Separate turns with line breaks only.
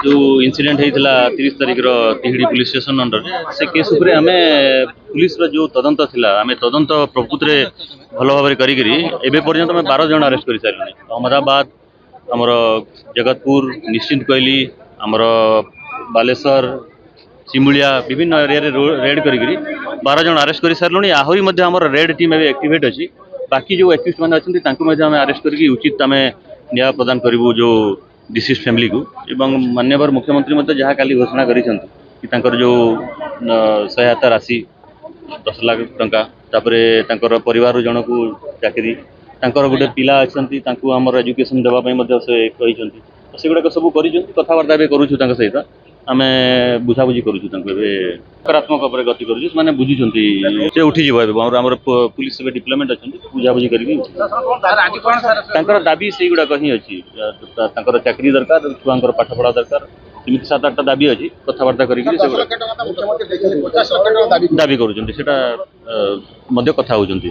जो इनसीडेंट होता 30 तारिख तिहिड़ी पुलिस स्टेशन अंडर से केस उपर आम पुलिस जो तदंत थिला आम तदंत प्रकृत में भल भाव करी पर्यंत आम 12 जन अरेस्ट कर सारे अहमदाबाद आमर जगतपुर निश्चिंत कोइली आमर बालेश्वर सिमुलिया विभिन्न एरिया रेड करी 12 जन अरेस्ट कर सारे आहरी आमर रेड टीम एक्टिवेट अच्छी बाकी जो एक्यूज मैंने अच्छा अरेस्ट करके उचित आम न्याय प्रदान करूँ जो डिसीज फैमिली को एवं माननीय मुख्यमंत्री जहाँ काली घोषणा कर जो सहायता राशि 10 लाख टंका तापर परिवार जन को चाकरी गोटे पिला अच्छा आमर एजुकेशन देवाई से से गुड़ाक सब कर कथबार्ता करूँ सहित आम बुझाबुझी करूँ सकारात्मक गति करें बुझुं से उठी आम पुलिस डिप्लोमेंट अच्छा बुझाबुझी कर दाबी से गुड़ाक ही अच्छी चाकरी दरकार छुआ पाठपढ़ा दरकार एमती 7-8टा दाबी अच्छी कथबार्ता करी दाबी करूँ कथा होती।